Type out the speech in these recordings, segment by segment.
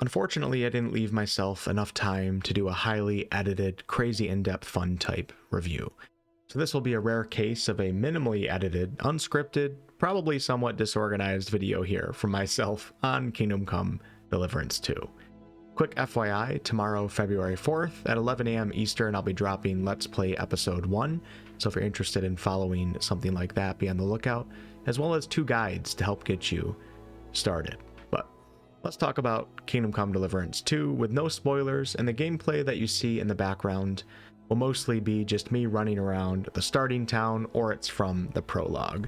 Unfortunately, I didn't leave myself enough time to do a highly edited, crazy in-depth fun type review. So this will be a rare case of a minimally edited, unscripted, probably somewhat disorganized video here from myself on Kingdom Come Deliverance 2. Quick FYI, tomorrow, February 4th at 11 a.m. Eastern, I'll be dropping Let's Play Episode 1, so if you're interested in following something like that, be on the lookout, as well as 2 guides to help get you started. But let's talk about Kingdom Come Deliverance 2 with no spoilers, and the gameplay that you see in the background will mostly be just me running around the starting town, or it's from the prologue.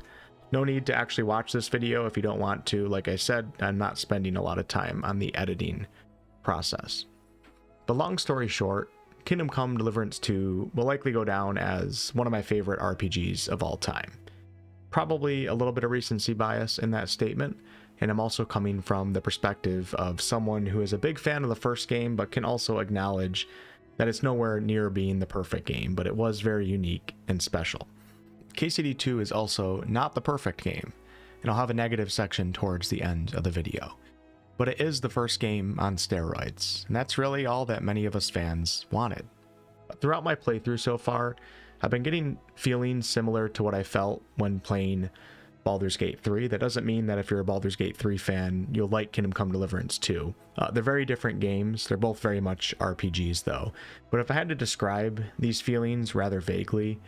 No need to actually watch this video if you don't want to. Like I said, I'm not spending a lot of time on the editing process. But long story short, Kingdom Come Deliverance 2 will likely go down as one of my favorite RPGs of all time. Probably a little bit of recency bias in that statement, and I'm also coming from the perspective of someone who is a big fan of the first game but can also acknowledge that it's nowhere near being the perfect game, but it was very unique and special. KCDII is also not the perfect game, and I'll have a negative section towards the end of the video. But it is the first game on steroids, and that's really all that many of us fans wanted. Throughout my playthrough so far, I've been getting feelings similar to what I felt when playing Baldur's Gate 3. That doesn't mean that if you're a Baldur's Gate 3 fan, you'll like Kingdom Come Deliverance 2. They're very different games. They're both very much RPGs though. But if I had to describe these feelings rather vaguely,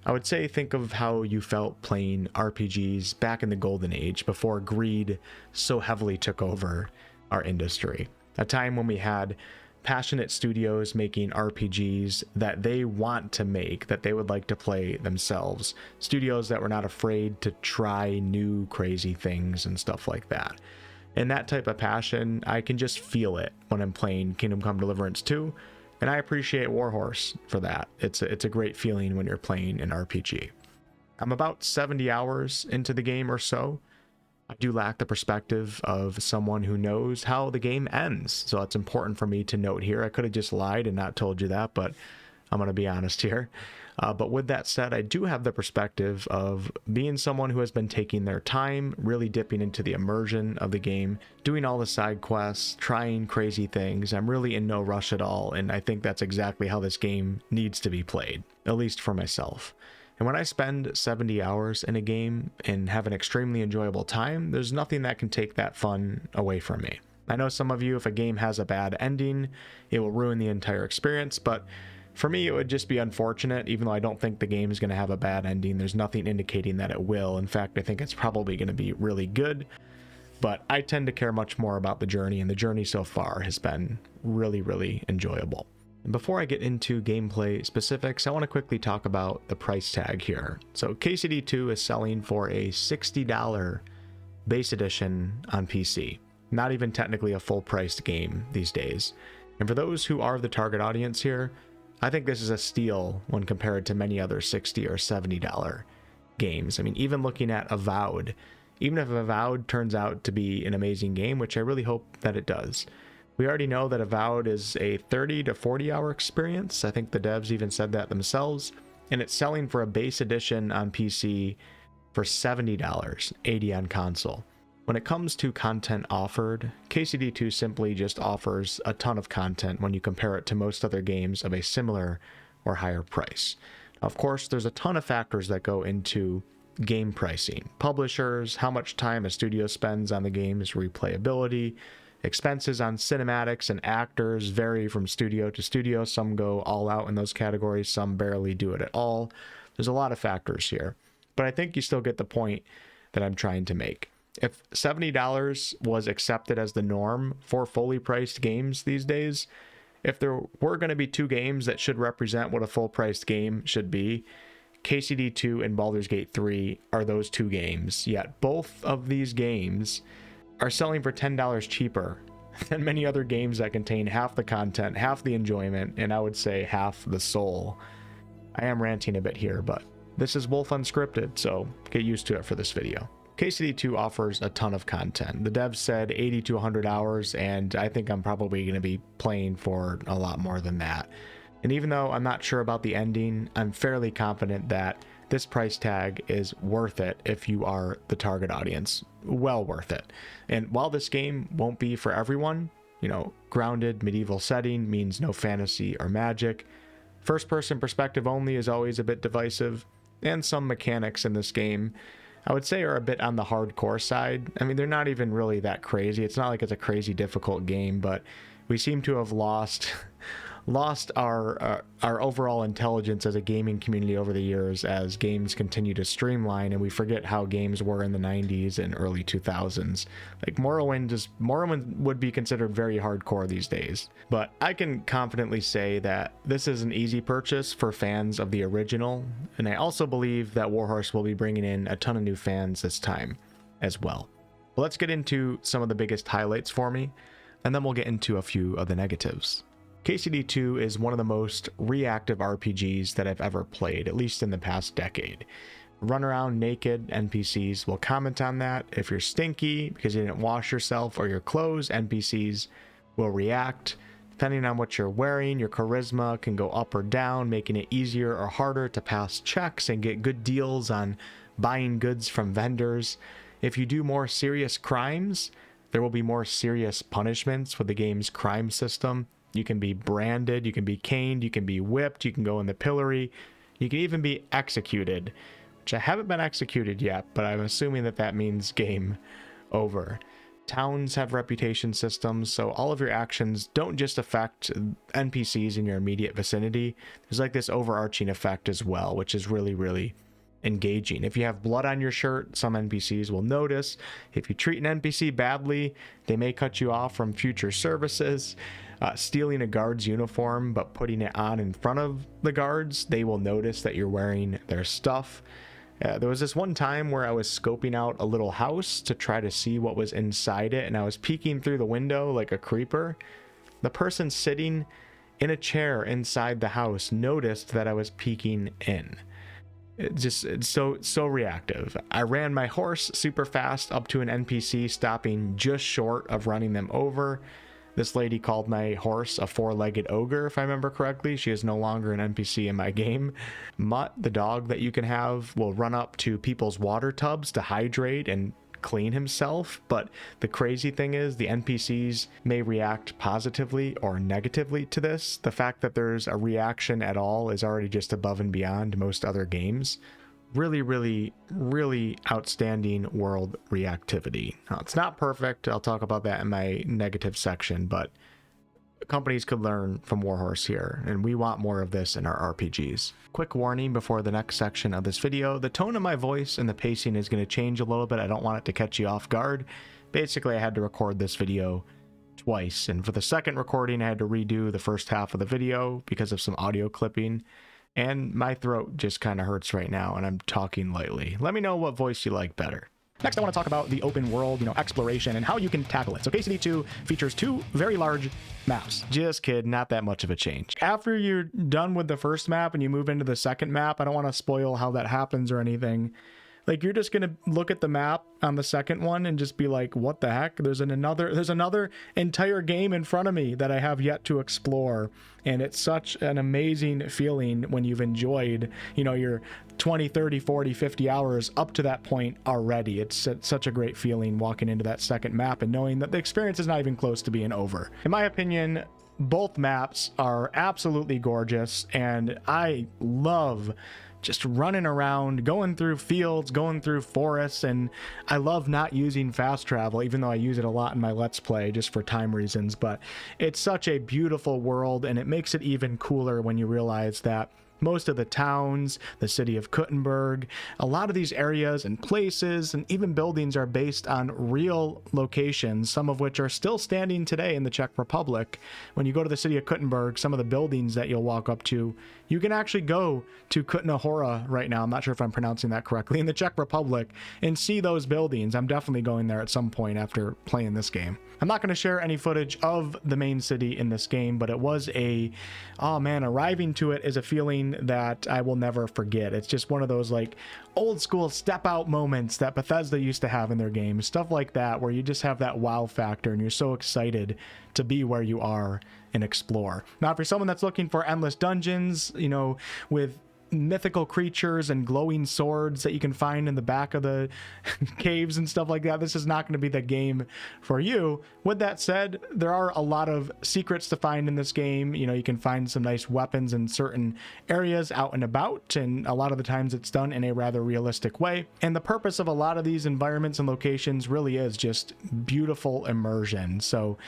I would say think of how you felt playing RPGs back in the golden age before greed so heavily took over our industry. A time when we had passionate studios making RPGs that they want to make, that they would like to play themselves. Studios that were not afraid to try new crazy things and stuff like that. And that type of passion, I can just feel it when I'm playing Kingdom Come Deliverance 2. And I appreciate Warhorse for that. It's a great feeling when you're playing an RPG. I'm about 70 hours into the game or so. I do lack the perspective of someone who knows how the game ends, so it's important for me to note here. I could have just lied and not told you that, but I'm going to be honest here. But with that said, I do have the perspective of being someone who has been taking their time, really dipping into the immersion of the game, doing all the side quests, trying crazy things. I'm really in no rush at all, and I think that's exactly how this game needs to be played, at least for myself. And when I spend 70 hours in a game and have an extremely enjoyable time, there's nothing that can take that fun away from me. I know some of you, if a game has a bad ending, it will ruin the entire experience, but for me, it would just be unfortunate. Even though I don't think the game is going to have a bad ending, there's nothing indicating that it will. In fact, I think it's probably going to be really good, but I tend to care much more about the journey, and the journey so far has been really, really enjoyable. And before I get into gameplay specifics, I want to quickly talk about the price tag here. So KCDII is selling for a $60 base edition on PC. Not even technically a full-priced game these days. And for those who are the target audience here, I think this is a steal when compared to many other $60 or $70 games. I mean, even looking at Avowed, even if Avowed turns out to be an amazing game, which I really hope that it does, we already know that Avowed is a 30 to 40 hour experience. I think the devs even said that themselves, and it's selling for a base edition on PC for $70, $80 on console. When it comes to content offered, KCDII simply just offers a ton of content when you compare it to most other games of a similar or higher price. Of course, there's a ton of factors that go into game pricing. Publishers, how much time a studio spends on the game's replayability, expenses on cinematics and actors vary from studio to studio. Some go all out in those categories, some barely do it at all. There's a lot of factors here, but I think you still get the point that I'm trying to make. If $70 was accepted as the norm for fully priced games these days, if there were going to be 2 games that should represent what a full priced game should be, KCDII and Baldur's Gate 3 are those 2 games, yet both of these games are selling for $10 cheaper than many other games that contain half the content, half the enjoyment, and I would say half the soul. I am ranting a bit here, but this is Wolf Unscripted, so get used to it for this video. KCDII offers a ton of content. The devs said 80 to 100 hours, and I think I'm probably going to be playing for a lot more than that. And even though I'm not sure about the ending, I'm fairly confident that this price tag is worth it if you are the target audience. Well worth it. And while this game won't be for everyone, Grounded medieval setting means no fantasy or magic. First person perspective only is always a bit divisive, and some mechanics in this game I would say are a bit on the hardcore side. I mean, they're not even really that crazy. It's not like it's a crazy difficult game, but we seem to have lost our overall intelligence as a gaming community over the years as games continue to streamline, and we forget how games were in the 90s and early 2000s. Like Morrowind would be considered very hardcore these days. But I can confidently say that this is an easy purchase for fans of the original, and I also believe that Warhorse will be bringing in a ton of new fans this time as well. But let's get into some of the biggest highlights for me, and then we'll get into a few of the negatives. KCDII is one of the most reactive RPGs that I've ever played, at least in the past decade. Run around naked, NPCs will comment on that. If you're stinky because you didn't wash yourself or your clothes, NPCs will react. Depending on what you're wearing, your charisma can go up or down, making it easier or harder to pass checks and get good deals on buying goods from vendors. If you do more serious crimes, there will be more serious punishments with the game's crime system. You can be branded, you can be caned, you can be whipped, you can go in the pillory, you can even be executed, which I haven't been executed yet, but I'm assuming that means game over. Towns have reputation systems, so all of your actions don't just affect NPCs in your immediate vicinity. There's like this overarching effect as well, which is really, really engaging. If you have blood on your shirt, some NPCs will notice. If you treat an NPC badly, they may cut you off from future services. Stealing a guard's uniform but putting it on in front of the guards, they will notice that you're wearing their stuff. There was this one time where I was scoping out a little house to try to see what was inside it, and I was peeking through the window like a creeper. The person sitting in a chair inside the house noticed that I was peeking in. It's so reactive. I ran my horse super fast up to an NPC, stopping just short of running them over. This lady called my horse a four-legged ogre, if I remember correctly. She is no longer an NPC in my game. Mutt, the dog that you can have, will run up to people's water tubs to hydrate and clean himself, but the crazy thing is the NPCs may react positively or negatively to this. The fact that there's a reaction at all is already just above and beyond most other games. Really, really, really outstanding world reactivity. Now, it's not perfect. I'll talk about that in my negative section, but companies could learn from Warhorse here, and we want more of this in our RPGs. Quick warning before the next section of this video, the tone of my voice and the pacing is going to change a little bit. I don't want it to catch you off guard. Basically, I had to record this video twice, and for the second recording, I had to redo the first half of the video because of some audio clipping, and my throat just kind of hurts right now, and I'm talking lightly. Let me know what voice you like better. Next, I want to talk about the open world, exploration and how you can tackle it. So KCDII features 2 very large maps. Just kidding, not that much of a change. After you're done with the first map and you move into the second map, I don't want to spoil how that happens or anything. Like, you're just going to look at the map on the second one and just be like, what the heck? There's another entire game in front of me that I have yet to explore. And it's such an amazing feeling when you've enjoyed, your 20, 30, 40, 50 hours up to that point already. It's such a great feeling walking into that second map and knowing that the experience is not even close to being over. In my opinion, both maps are absolutely gorgeous, and I love just running around, going through fields, going through forests, and I love not using fast travel, even though I use it a lot in my Let's Play just for time reasons. But it's such a beautiful world, and it makes it even cooler when you realize that most of the towns, the city of Kuttenberg, a lot of these areas and places and even buildings are based on real locations, some of which are still standing today in the Czech Republic. When you go to the city of Kuttenberg, some of the buildings that you'll walk up to, you can actually go to Kutna Hora right now, I'm not sure if I'm pronouncing that correctly, in the Czech Republic, and see those buildings. I'm definitely going there at some point after playing this game. I'm not going to share any footage of the main city in this game, but it was arriving to it is a feeling that I will never forget. It's just one of those like old school step out moments that Bethesda used to have in their games, stuff like that, where you just have that wow factor and you're so excited to be where you are and explore. Now, for someone that's looking for endless dungeons, with mythical creatures and glowing swords that you can find in the back of the caves and stuff like that, this is not going to be the game for you. With that said, there are a lot of secrets to find in this game. You know, you can find some nice weapons in certain areas out and about, and a lot of the times it's done in a rather realistic way. And the purpose of a lot of these environments and locations really is just beautiful immersion. So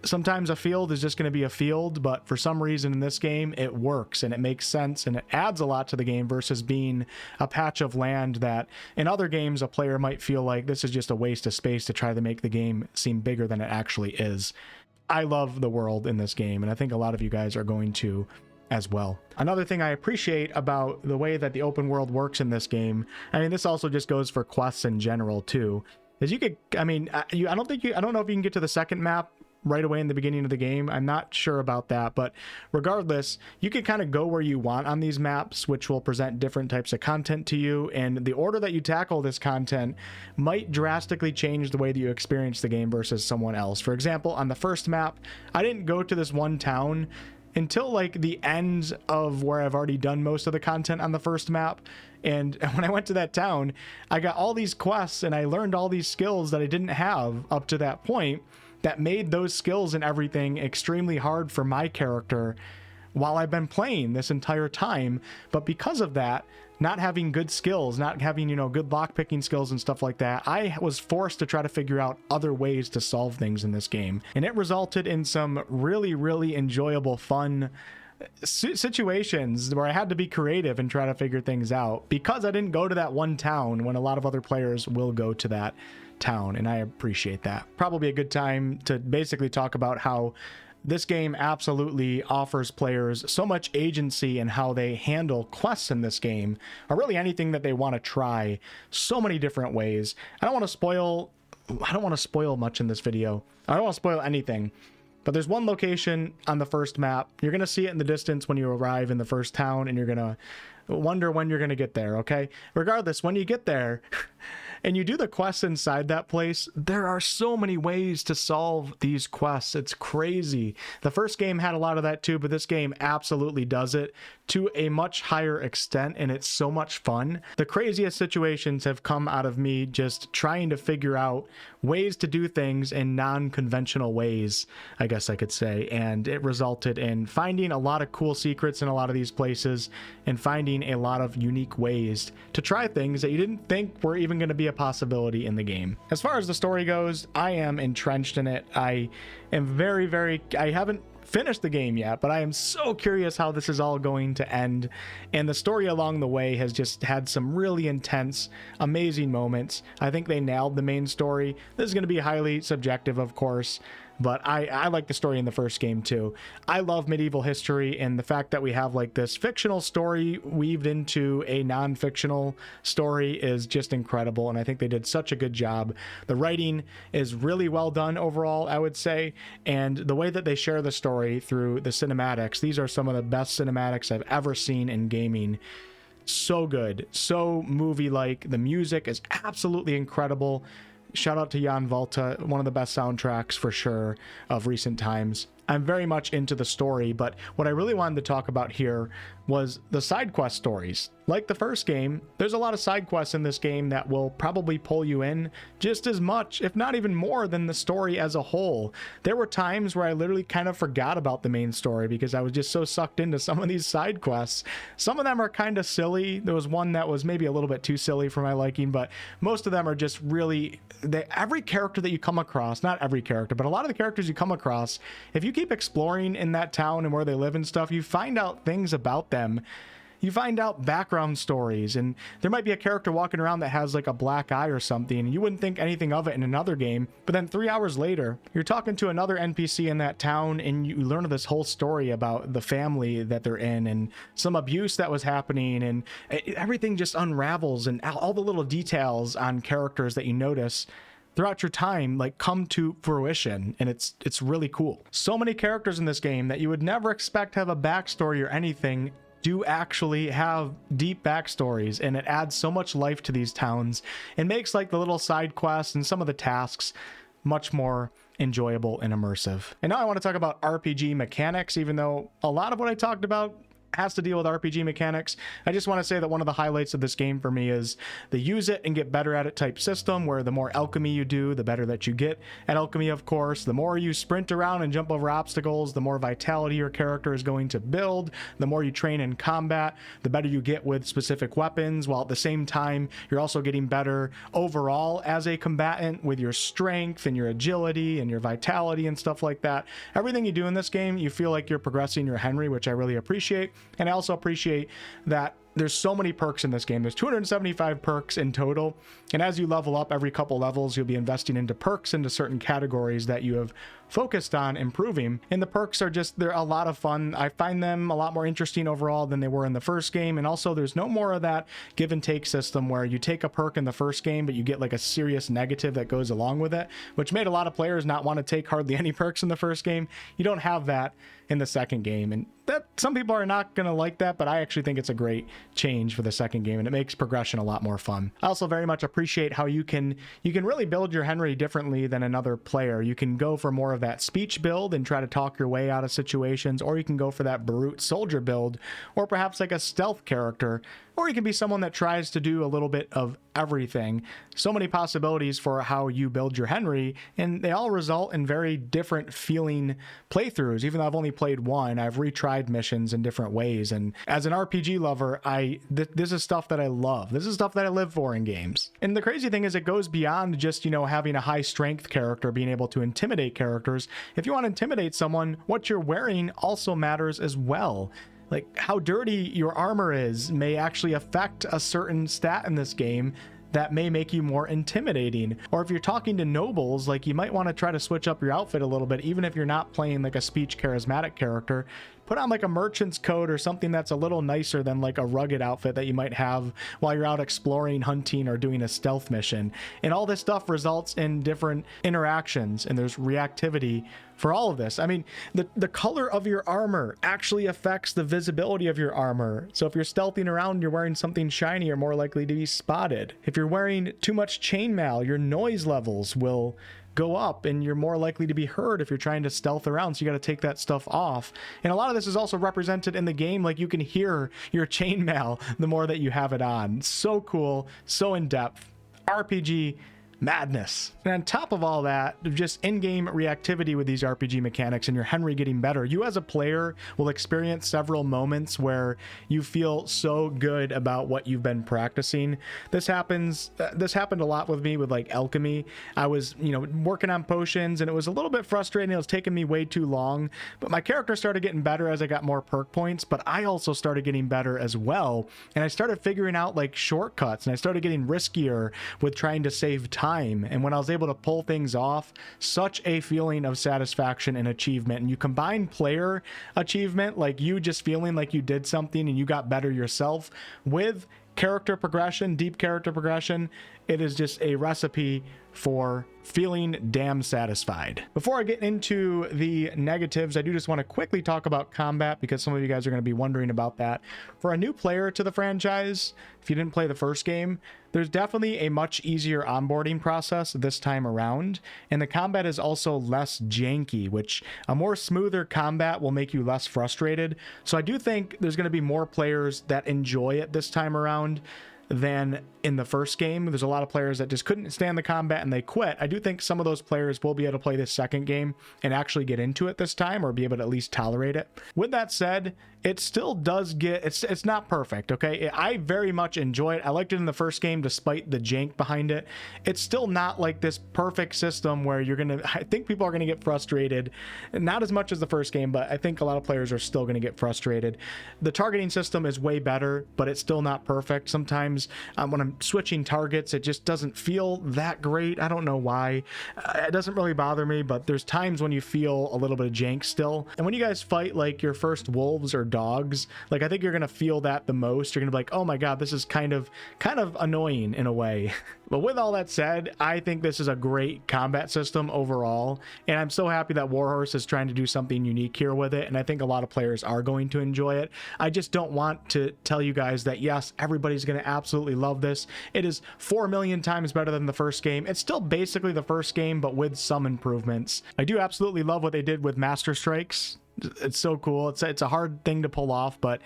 sometimes a field is just going to be a field, but for some reason in this game it works and it makes sense and it adds a lot to the game versus being a patch of land that in other games a player might feel like this is just a waste of space to try to make the game seem bigger than it actually is. I love the world in this game, and I think a lot of you guys are going to as well. Another thing I appreciate about the way that the open world works in this game, I mean, this also just goes for quests in general too, is you could, I mean, I don't know if you can get to the second map right away in the beginning of the game. I'm not sure about that, but regardless, you can kind of go where you want on these maps, which will present different types of content to you, and the order that you tackle this content might drastically change the way that you experience the game versus someone else. For example, on the first map, I didn't go to this one town until like the end of where I've already done most of the content on the first map. And when I went to that town, I got all these quests and I learned all these skills that I didn't have up to that point, that made those skills and everything extremely hard for my character while I've been playing this entire time. But because of that, not having good skills, not having, you know, good lockpicking skills and stuff like that, I was forced to try to figure out other ways to solve things in this game. And it resulted in some really, really enjoyable, fun situations where I had to be creative and try to figure things out because I didn't go to that one town when a lot of other players will go to that town, and I appreciate that. Probably a good time to basically talk about how this game absolutely offers players so much agency in how they handle quests in this game, or really anything that they want to try, so many different ways. I don't want to spoil much in this video. I don't want to spoil anything. But there's one location on the first map. You're going to see it in the distance when you arrive in the first town, and you're going to wonder when you're going to get there, okay? Regardless, when you get there and you do the quests inside that place, there are so many ways to solve these quests. It's crazy. The first game had a lot of that too, but this game absolutely does it to a much higher extent, and it's so much fun. The craziest situations have come out of me just trying to figure out ways to do things in non-conventional ways, I guess I could say, and it resulted in finding a lot of cool secrets in a lot of these places and finding a lot of unique ways to try things that you didn't think were even going to be a possibility in the game. As far as the story goes, I am entrenched in it. I am I haven't finished the game yet, but I am so curious how this is all going to end, and the story along the way has just had some really intense, amazing moments. I think they nailed the main story. This is going to be highly subjective, of course, but I like the story in the first game too. I love medieval history, and the fact that we have like this fictional story weaved into a non-fictional story is just incredible, and I think they did such a good job. The writing is really well done overall, I would say, and the way that they share the story through the cinematics, these are some of the best cinematics I've ever seen in gaming. So good, so movie-like. The music is absolutely incredible. Shout out to Jan Volta, one of the best soundtracks for sure of recent times. I'm very much into the story, but what I really wanted to talk about here was the side quest stories. Like the first game, there's a lot of side quests in this game that will probably pull you in just as much, if not even more, than the story as a whole. There were times where I literally kind of forgot about the main story because I was just so sucked into some of these side quests. Some of them are kind of silly. There was one that was maybe a little bit too silly for my liking, but most of them are just really... every character that you come across, not every character, but a lot of the characters you come across, if you keep exploring in that town and where they live and stuff, you find out things about them. You find out background stories, and there might be a character walking around that has like a black eye or something, and you wouldn't think anything of it in another game, but then 3 hours later you're talking to another NPC in that town and you learn this whole story about the family that they're in and some abuse that was happening, and everything just unravels, and all the little details on characters that you notice throughout your time like come to fruition, and it's really cool. So many characters in this game that you would never expect to have a backstory or anything do actually have deep backstories, and it adds so much life to these towns and makes like the little side quests and some of the tasks much more enjoyable and immersive. And now I want to talk about RPG mechanics, even though a lot of what I talked about has to deal with RPG mechanics, I just want to say that one of the highlights of this game for me is the use it and get better at it type system, where the more alchemy you do, the better that you get at alchemy, of course. The more you sprint around and jump over obstacles, the more vitality your character is going to build. The more you train in combat, the better you get with specific weapons, while at the same time you're also getting better overall as a combatant with your strength and your agility and your vitality and stuff like that. Everything you do in this game, you feel like you're progressing your Henry, which I really appreciate. And I also appreciate that there's so many perks in this game. There's 275 perks in total. And as you level up every couple levels, you'll be investing into perks into certain categories that you have focused on improving. And the perks are just, they're a lot of fun. I find them a lot more interesting overall than they were in the first game. And also there's no more of that give and take system where you take a perk in the first game, but you get like a serious negative that goes along with it, which made a lot of players not want to take hardly any perks in the first game. You don't have that in the second game, and that some people are not going to like that, but I actually think it's a great change for the second game, and it makes progression a lot more fun. I also very much appreciate how you can really build your Henry differently than another player. You can go for more of that speech build and try to talk your way out of situations, or you can go for that brute soldier build, or perhaps like a stealth character, or you can be someone that tries to do a little bit of everything. So many possibilities for how you build your Henry, and they all result in very different feeling playthroughs. Even though I've only played one, I've retried missions in different ways, and as an RPG lover, this is stuff that I love. This is stuff that I live for in games. And the crazy thing is, it goes beyond just, you know, having a high strength character being able to intimidate characters. If you want to intimidate someone, what you're wearing also matters as well. Like, how dirty your armor is may actually affect a certain stat in this game that may make you more intimidating. Or if you're talking to nobles, like, you might want to try to switch up your outfit a little bit, even if you're not playing like a speech charismatic character. Put on like a merchant's coat or something that's a little nicer than like a rugged outfit that you might have while you're out exploring, hunting, or doing a stealth mission. And all this stuff results in different interactions, and there's reactivity for all of this. I mean, the color of your armor actually affects the visibility of your armor. So if you're stealthing around, you're wearing something shiny, you're more likely to be spotted. If you're wearing too much chainmail, your noise levels will go up and you're more likely to be heard if you're trying to stealth around, so you got to take that stuff off. And a lot of this is also represented in the game, like you can hear your chainmail the more that you have it on. So cool, so in-depth, RPG madness. And on top of all that, just in-game reactivity with these RPG mechanics and your Henry getting better, you as a player will experience several moments where you feel so good about what you've been practicing. This happened a lot with me with like alchemy. I was, you know, working on potions, and it was a little bit frustrating. It was taking me way too long, but my character started getting better as I got more perk points, but I also started getting better as well. And I started figuring out like shortcuts, and I started getting riskier with trying to save time. And when I was able to pull things off, such a feeling of satisfaction and achievement. And you combine player achievement, like you just feeling like you did something and you got better yourself, with character progression, deep character progression. It is just a recipe for feeling damn satisfied. Before I get into the negatives, I do just want to quickly talk about combat, because some of you guys are going to be wondering about that. For a new player to the franchise, if you didn't play the first game, there's definitely a much easier onboarding process this time around, and the combat is also less janky, which a more smoother combat will make you less frustrated. So I do think there's going to be more players that enjoy it this time around than in the first game. There's a lot of players that just couldn't stand the combat and they quit. I do think some of those players will be able to play this second game and actually get into it this time, or be able to at least tolerate it. With that said, it still does get, it's not perfect, okay? I very much enjoy it. I liked it in the first game despite the jank behind it. It's still not like this perfect system where I think people are gonna get frustrated. Not as much as the first game, but I think a lot of players are still gonna get frustrated. The targeting system is way better, but it's still not perfect. Sometimes when I'm switching targets, it just doesn't feel that great. I don't know why. It doesn't really bother me, but there's times when you feel a little bit of jank still. And when you guys fight like your first wolves or dogs, like I think you're gonna feel that the most. You're gonna be like, oh my god, this is kind of annoying in a way. But with all that said, I think this is a great combat system overall, and I'm so happy that Warhorse is trying to do something unique here with it, and I think a lot of players are going to enjoy it. I just don't want to tell you guys that yes, everybody's going to absolutely love this. It is 4 million times better than the first game. It's still basically the first game, but with some improvements. I do absolutely love what they did with Master Strikes. It's so cool. It's a hard thing to pull off, but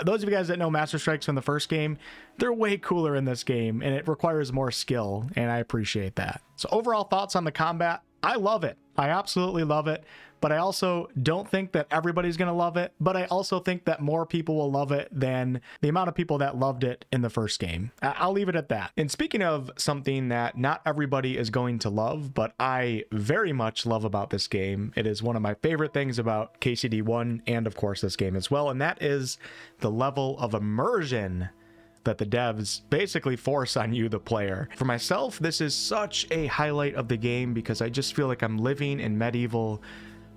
those of you guys that know Master Strikes from the first game, they're way cooler in this game, and it requires more skill, and I appreciate that. So overall thoughts on the combat, I love it. I absolutely love it, but I also don't think that everybody's going to love it, but I also think that more people will love it than the amount of people that loved it in the first game. I'll leave it at that. And speaking of something that not everybody is going to love, but I very much love about this game, it is one of my favorite things about KCD1 and of course this game as well, and that is the level of immersion that the devs basically force on you, the player. For myself, this is such a highlight of the game because I just feel like I'm living in medieval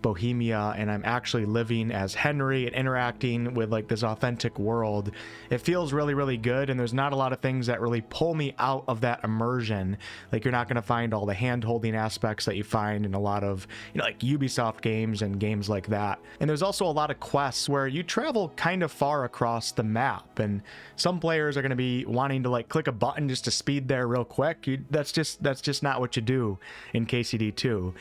Bohemia and I'm actually living as Henry and interacting with like this authentic world. It feels really, really good, and there's not a lot of things that really pull me out of that immersion. Like, you're not going to find all the hand-holding aspects that you find in a lot of, you know, like Ubisoft games and games like that. And there's also a lot of quests where you travel kind of far across the map, and some players are going to be wanting to like click a button just to speed there real quick. That's just not what you do in KCD2.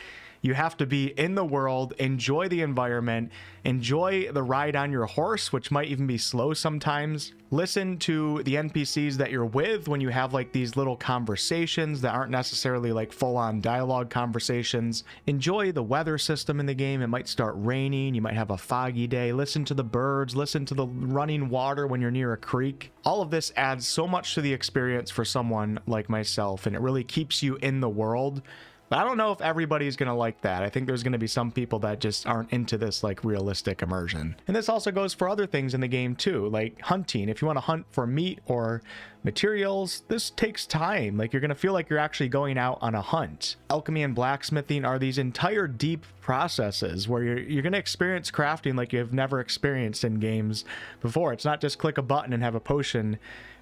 You have to be in the world, enjoy the environment, enjoy the ride on your horse, which might even be slow sometimes. Listen to the NPCs that you're with when you have like these little conversations that aren't necessarily like full-on dialogue conversations. Enjoy the weather system in the game. It might start raining, you might have a foggy day. Listen to the birds, listen to the running water when you're near a creek. All of this adds so much to the experience for someone like myself, and it really keeps you in the world. But I don't know if everybody's going to like that. I think there's going to be some people that just aren't into this like realistic immersion. And this also goes for other things in the game too, like hunting. If you want to hunt for meat or materials, this takes time. Like, you're going to feel like you're actually going out on a hunt. Alchemy and blacksmithing are these entire deep processes where you're going to experience crafting like you've never experienced in games before. It's not just click a button and have a potion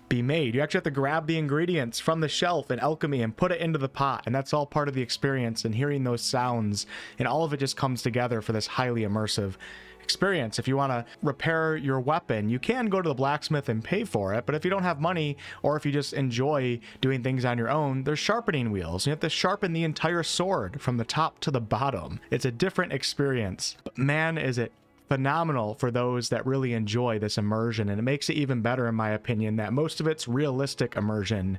be made. You actually have to grab the ingredients from the shelf in alchemy and put it into the pot, and that's all part of the experience, and hearing those sounds, and all of it just comes together for this highly immersive experience. If you want to repair your weapon, you can go to the blacksmith and pay for it, but if you don't have money, or if you just enjoy doing things on your own, there's sharpening wheels. You have to sharpen the entire sword from the top to the bottom. It's a different experience. But man, is it phenomenal for those that really enjoy this immersion, and it makes it even better, in my opinion, that most of it's realistic immersion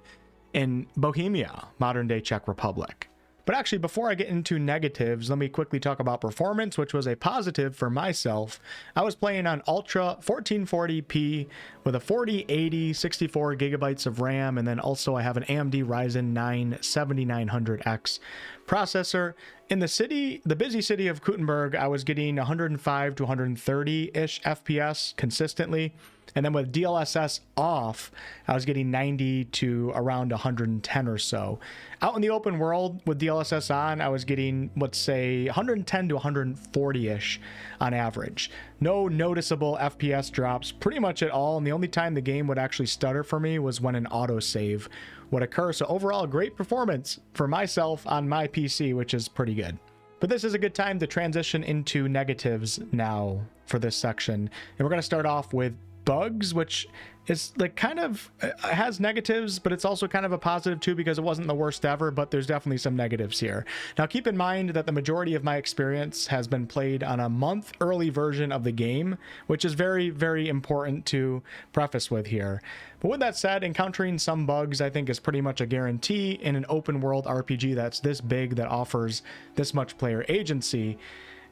in Bohemia, modern day Czech Republic. But actually, before I get into negatives, let me quickly talk about performance, which was a positive for myself. I was playing on Ultra 1440p with a 4080 64 gigabytes of RAM, and then also I have an AMD Ryzen 9 7900X processor. In the busy city of Kuttenberg, I was getting 105 to 130-ish FPS consistently. And then with DLSS off, I was getting 90 to around 110 or so. Out in the open world with DLSS on, I was getting, let's say, 110 to 140-ish on average. No noticeable FPS drops pretty much at all, and the only time the game would actually stutter for me was when an autosave would occur. So overall, great performance for myself on my PC, which is pretty good. But this is a good time to transition into negatives now for this section. And we're going to start off with bugs, which is like kind of has negatives, but it's also kind of a positive too, because it wasn't the worst ever, but there's definitely some negatives here. Now, keep in mind that the majority of my experience has been played on a month early version of the game, which is very, very important to preface with here. But with that said, encountering some bugs, I think, is pretty much a guarantee in an open world RPG that's this big, that offers this much player agency.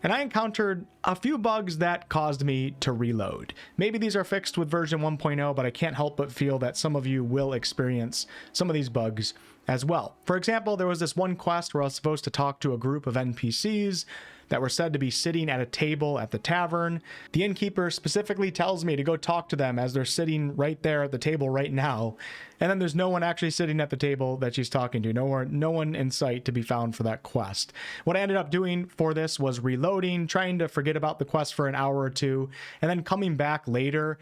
And I encountered a few bugs that caused me to reload. Maybe these are fixed with version 1.0, but I can't help but feel that some of you will experience some of these bugs as well. For example, there was this one quest where I was supposed to talk to a group of NPCs that were said to be sitting at a table at the tavern. The innkeeper specifically tells me to go talk to them as they're sitting right there at the table right now. And then there's no one actually sitting at the table that she's talking to. No one in sight to be found for that quest. What I ended up doing for this was reloading, trying to forget about the quest for an hour or two, and then coming back later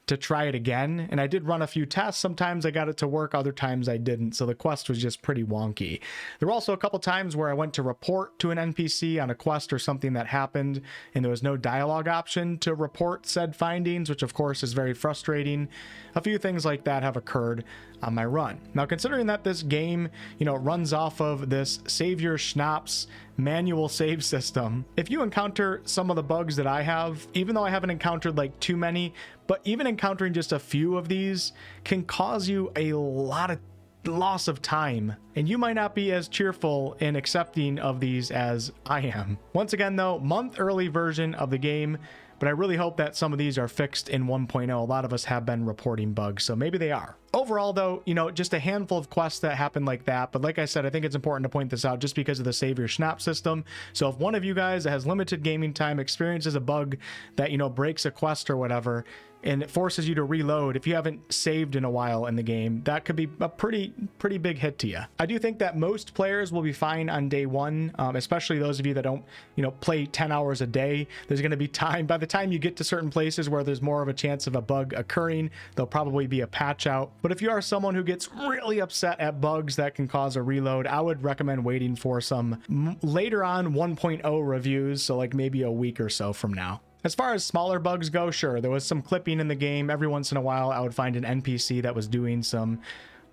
to try it again. And I did run a few tests. Sometimes I got it to work, other times I didn't. So the quest was just pretty wonky. There were also a couple times where I went to report to an NPC on a quest or something that happened, and there was no dialogue option to report said findings, which of course is very frustrating. A few things like that have occurred on my run. Now, considering that this game, runs off of this save your schnapps manual save system. If you encounter some of the bugs that I have, even though I haven't encountered like too many, but even encountering just a few of these can cause you a lot of loss of time, and you might not be as cheerful in accepting of these as I am. Once again though, month early version of the game, but I really hope that some of these are fixed in 1.0. A lot of us have been reporting bugs, so maybe they are. Overall though, you know, just a handful of quests that happen like that, but like I said, I think it's important to point this out just because of the save your schnapp system. So if one of you guys that has limited gaming time experiences a bug that, you know, breaks a quest or whatever, and it forces you to reload, if you haven't saved in a while in the game, that could be a pretty big hit to you. I do think that most players will be fine on day one, especially those of you that don't, you know, play 10 hours a day. There's going to be time, by the time you get to certain places where there's more of a chance of a bug occurring, there'll probably be a patch out. But if you are someone who gets really upset at bugs that can cause a reload, I would recommend waiting for some later on 1.0 reviews, so like maybe a week or so from now. As far as smaller bugs go, sure, there was some clipping in the game. Every once in a while, I would find an NPC that was doing some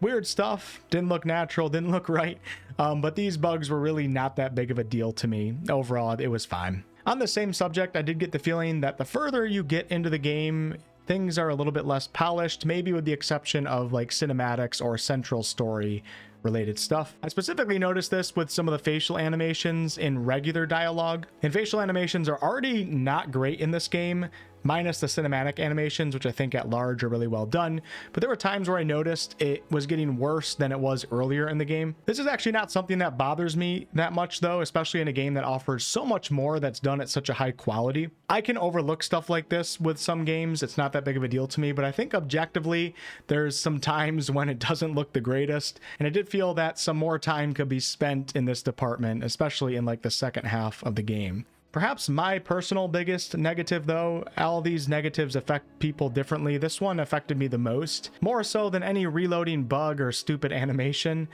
weird stuff. Didn't look natural, didn't look right. But these bugs were really not that big of a deal to me. Overall, it was fine. On the same subject, I did get the feeling that the further you get into the game, things are a little bit less polished, maybe with the exception of like cinematics or central story related stuff. I specifically noticed this with some of the facial animations in regular dialogue, and facial animations are already not great in this game, minus the cinematic animations, which I think at large are really well done. But there were times where I noticed it was getting worse than it was earlier in the game. This is actually not something that bothers me that much though, especially in a game that offers so much more that's done at such a high quality. I can overlook stuff like this with some games. It's not that big of a deal to me, but I think objectively there's some times when it doesn't look the greatest. And I did feel that some more time could be spent in this department, especially in like the second half of the game. Perhaps my personal biggest negative though, all these negatives affect people differently. This one affected me the most, more so than any reloading bug or stupid animation.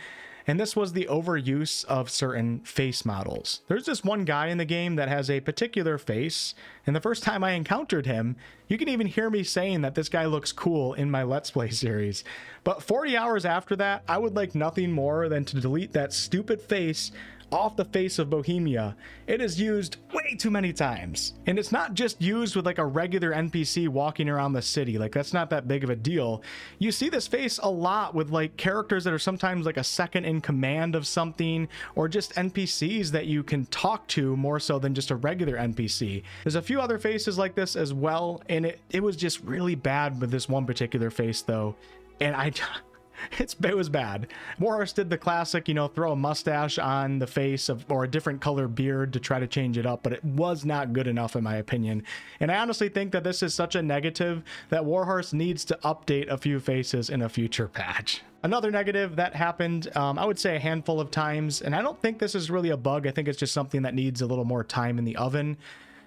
And this was the overuse of certain face models. There's this one guy in the game that has a particular face, and the first time I encountered him, you can even hear me saying that this guy looks cool in my Let's Play series. But 40 hours after that, I would like nothing more than to delete that stupid face off the face of Bohemia. It is used way too many times. And it's not just used with like a regular NPC walking around the city. Like that's not that big of a deal. You see this face a lot with like characters that are sometimes like a second in command of something, or just NPCs that you can talk to more so than just a regular NPC. There's a few other faces like this as well, and it was just really bad with this one particular face though. And it was bad. Warhorse did the classic, you know, throw a mustache on the face of, or a different color beard to try to change it up, but it was not good enough in my opinion. And I honestly think that this is such a negative that Warhorse needs to update a few faces in a future patch. Another negative that happened, I would say a handful of times, and I don't think this is really a bug, I think it's just something that needs a little more time in the oven,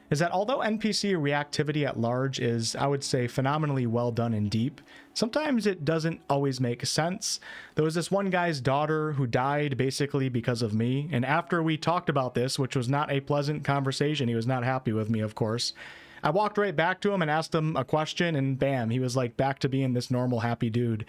is that although NPC reactivity at large is, I would say, phenomenally well done and deep, sometimes it doesn't always make sense. There was this one guy's daughter who died basically because of me, and after we talked about this, which was not a pleasant conversation, he was not happy with me, of course, I walked right back to him and asked him a question, and bam, he was like back to being this normal happy dude.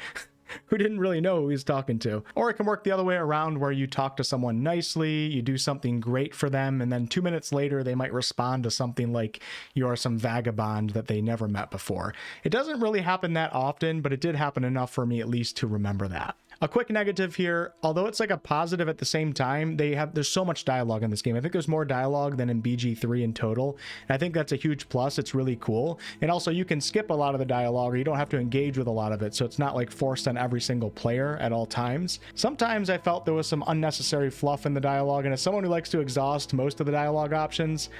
Who didn't really know who he was talking to. Or it can work the other way around, where you talk to someone nicely, you do something great for them, and then 2 minutes later they might respond to something like you are some vagabond that they never met before. It doesn't really happen that often, but it did happen enough for me at least to remember that. A quick negative here, although it's like a positive at the same time, there's so much dialogue in this game. I think there's more dialogue than in BG3 in total. And I think that's a huge plus. It's really cool. And also you can skip a lot of the dialogue, or you don't have to engage with a lot of it. So it's not like forced on every single player at all times. Sometimes I felt there was some unnecessary fluff in the dialogue. And as someone who likes to exhaust most of the dialogue options,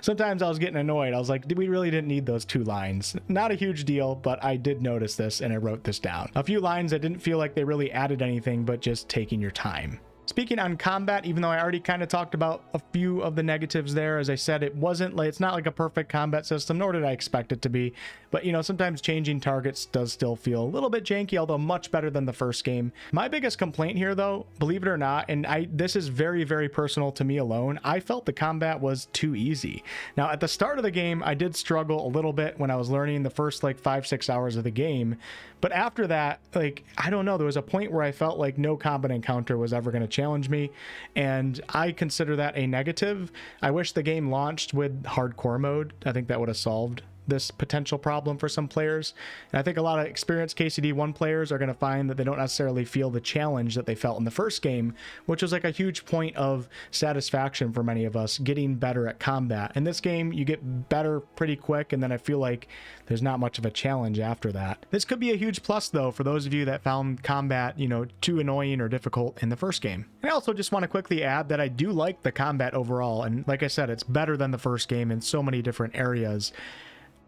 sometimes I was getting annoyed. I was like, we really didn't need those 2 lines. Not a huge deal, but I did notice this and I wrote this down. A few lines that didn't feel like they really added anything, but just taking your time. Speaking on combat, even though I already kind of talked about a few of the negatives there, as I said, it's not like a perfect combat system, nor did I expect it to be. But, you know, sometimes changing targets does still feel a little bit janky, although much better than the first game. My biggest complaint here, though, believe it or not, and this is very, very personal to me alone, I felt the combat was too easy. Now, at the start of the game, I did struggle a little bit when I was learning the first, like, 5-6 hours of the game. But after that, like, I don't know, there was a point where I felt like no combat encounter was ever going to challenge me, and I consider that a negative. I wish the game launched with hardcore mode. I think that would have solved this potential problem for some players. And I think a lot of experienced KCD1 players are going to find that they don't necessarily feel the challenge that they felt in the first game, which was like a huge point of satisfaction for many of us, getting better at combat. In this game, you get better pretty quick, and then I feel like there's not much of a challenge after that. This could be a huge plus, though, for those of you that found combat, you know, too annoying or difficult in the first game. And I also just want to quickly add that I do like the combat overall, and like I said, it's better than the first game in so many different areas.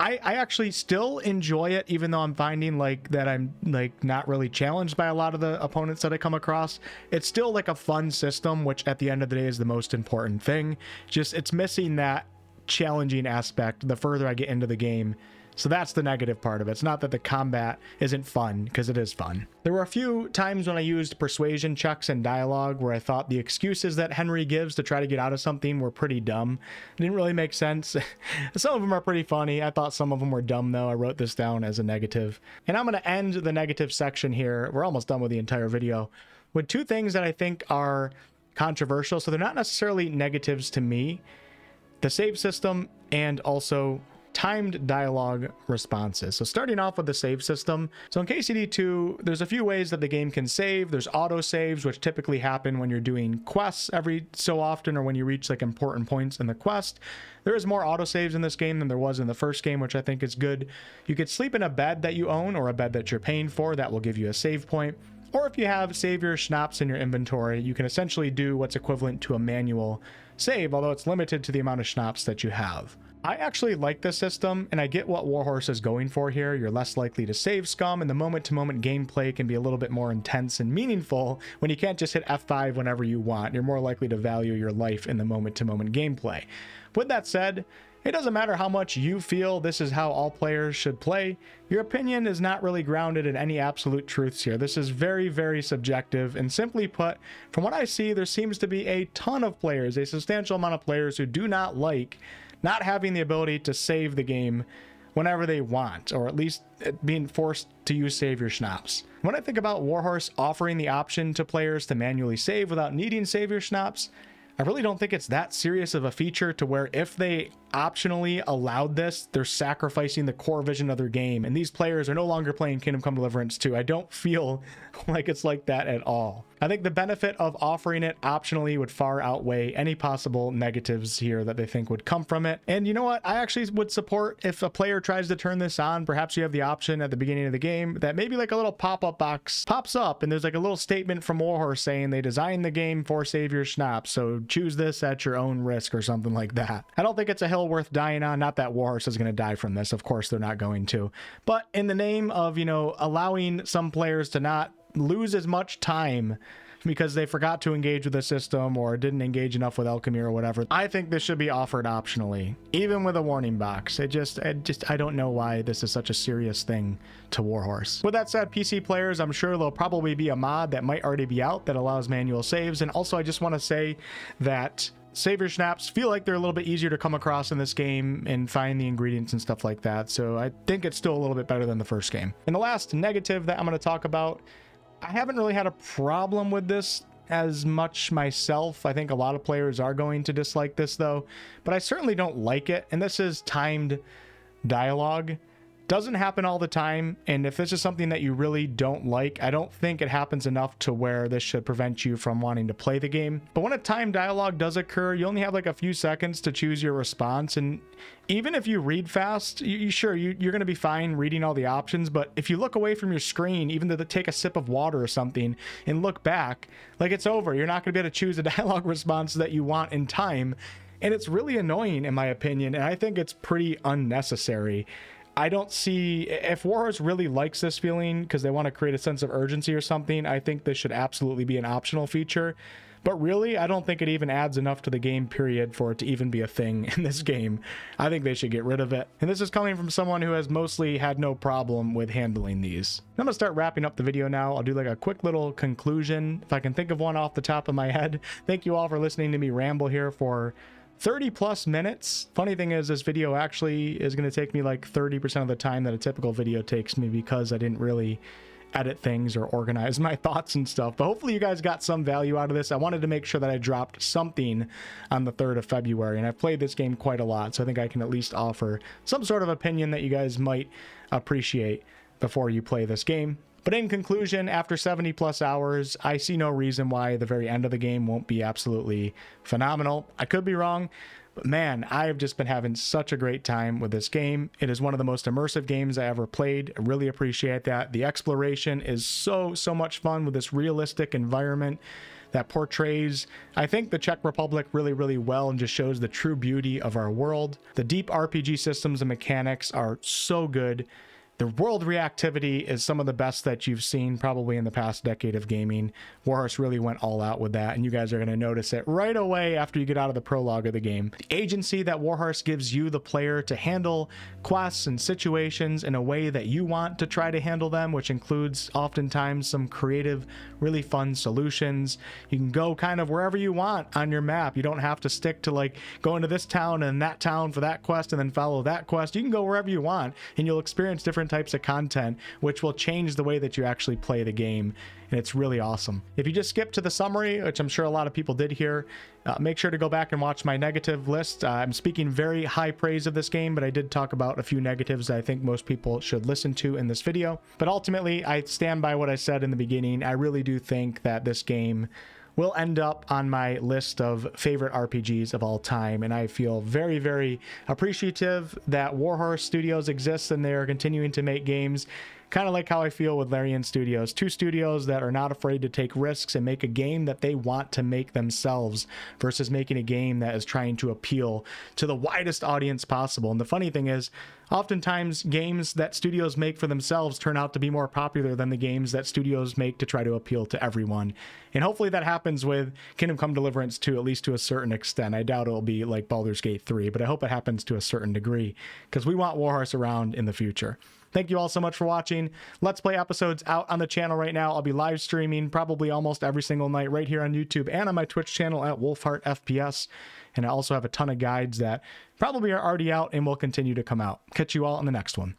I actually still enjoy it, even though I'm finding like that I'm like not really challenged by a lot of the opponents that I come across. It's still like a fun system, which at the end of the day is the most important thing. Just it's missing that challenging aspect the further I get into the game. So that's the negative part of it. It's not that the combat isn't fun, because it is fun. There were a few times when I used persuasion checks and dialogue where I thought the excuses that Henry gives to try to get out of something were pretty dumb. It didn't really make sense. Some of them are pretty funny. I thought some of them were dumb, though. I wrote this down as a negative. And I'm going to end the negative section here. We're almost done with the entire video with two things that I think are controversial. So they're not necessarily negatives to me: the save system and also timed dialogue responses. So starting off with the save system. So in KCD2, there's a few ways that the game can save. There's auto saves, which typically happen when you're doing quests every so often, or when you reach like important points in the quest. There is more auto saves in this game than there was in the first game, which I think is good. You could sleep in a bed that you own or a bed that you're paying for. That will give you a save point. Or if you have save your schnapps in your inventory, you can essentially do what's equivalent to a manual save, although it's limited to the amount of schnapps that you have. I actually like this system, and I get what Warhorse is going for here. You're less likely to save scum, and the moment-to-moment gameplay can be a little bit more intense and meaningful when you can't just hit F5 whenever you want. You're more likely to value your life in the moment-to-moment gameplay. With that said, it doesn't matter how much you feel this is how all players should play. Your opinion is not really grounded in any absolute truths here. This is very, very subjective, and simply put, from what I see, there seems to be a ton of players, a substantial amount of players who do not like not having the ability to save the game whenever they want, or at least being forced to use save your schnapps. When I think about Warhorse offering the option to players to manually save without needing save your schnapps, I really don't think it's that serious of a feature to where if they optionally allowed this, they're sacrificing the core vision of their game, and these players are no longer playing Kingdom Come Deliverance 2. I don't feel like it's like that at all. I think the benefit of offering it optionally would far outweigh any possible negatives here that they think would come from it. And you know what? I actually would support if a player tries to turn this on. Perhaps you have the option at the beginning of the game that maybe like a little pop-up box pops up, and there's like a little statement from Warhorse saying they designed the game for save your schnapps, so choose this at your own risk or something like that. I don't think it's a hill worth dying on. Not that Warhorse is going to die from this. Of course, they're not going to. But in the name of, you know, allowing some players to not lose as much time because they forgot to engage with the system or didn't engage enough with alchemy or whatever, I think this should be offered optionally, even with a warning box. I don't know why this is such a serious thing to Warhorse. With that said, PC players, I'm sure there'll probably be a mod that might already be out that allows manual saves. And also, I just want to say that save your schnapps feel like they're a little bit easier to come across in this game and find the ingredients and stuff like that. So I think it's still a little bit better than the first game. And the last negative that I'm going to talk about, I haven't really had a problem with this as much myself. I think a lot of players are going to dislike this though, but I certainly don't like it. And this is timed dialogue. Doesn't happen all the time, and if this is something that you really don't like, I don't think it happens enough to where this should prevent you from wanting to play the game. But when a timed dialogue does occur, you only have like a few seconds to choose your response, and even if you read fast, you're going to be fine reading all the options, but if you look away from your screen, even to take a sip of water or something and look back, like it's over. You're not going to be able to choose a dialogue response that you want in time, and it's really annoying in my opinion, and I think it's pretty unnecessary. I don't see, if Warhorse really likes this feeling because they want to create a sense of urgency or something, I think this should absolutely be an optional feature. But really, I don't think it even adds enough to the game, period, for it to even be a thing in this game. I think they should get rid of it. And this is coming from someone who has mostly had no problem with handling these. I'm gonna start wrapping up the video now. I'll do like a quick little conclusion, if I can think of one off the top of my head. Thank you all for listening to me ramble here for 30 plus minutes. Funny thing is, this video actually is going to take me like 30% of the time that a typical video takes me because I didn't really edit things or organize my thoughts and stuff. But hopefully you guys got some value out of this. I wanted to make sure that I dropped something on the 3rd of February, and I've played this game quite a lot, so I think I can at least offer some sort of opinion that you guys might appreciate before you play this game. But in conclusion, after 70 plus hours, I see no reason why the very end of the game won't be absolutely phenomenal. I could be wrong, but man, I've just been having such a great time with this game. It is one of the most immersive games I ever played. I really appreciate that. The exploration is so much fun with this realistic environment that portrays, I think, the Czech Republic really well and just shows the true beauty of our world. The deep RPG systems and mechanics are so good. The world reactivity is some of the best that you've seen probably in the past decade of gaming. Warhorse really went all out with that, and you guys are going to notice it right away after you get out of the prologue of the game. The agency that Warhorse gives you, the player, to handle quests and situations in a way that you want to try to handle them, which includes oftentimes some creative, really fun solutions. You can go kind of wherever you want on your map. You don't have to stick to like going to this town and that town for that quest and then follow that quest. You can go wherever you want, and you'll experience different types of content, which will change the way that you actually play the game, and it's really awesome. If you just skip to the summary, which I'm sure a lot of people did here, make sure to go back and watch my negative list. I'm speaking very high praise of this game, but I did talk about a few negatives that I think most people should listen to in this video. But ultimately, I stand by what I said in the beginning. I really do think that this game will end up on my list of favorite RPGs of all time, and I feel very appreciative that Warhorse Studios exists and they are continuing to make games, kind of like how I feel with Larian Studios. Two studios that are not afraid to take risks and make a game that they want to make themselves versus making a game that is trying to appeal to the widest audience possible. And the funny thing is, oftentimes games that studios make for themselves turn out to be more popular than the games that studios make to try to appeal to everyone. And hopefully that happens with Kingdom Come Deliverance 2, at least to a certain extent. I doubt it'll be like Baldur's Gate 3, but I hope it happens to a certain degree because we want Warhorse around in the future. Thank you all so much for watching. Let's Play episodes out on the channel right now. I'll be live streaming probably almost every single night right here on YouTube and on my Twitch channel at WolfheartFPS. And I also have a ton of guides that probably are already out and will continue to come out. Catch you all on the next one.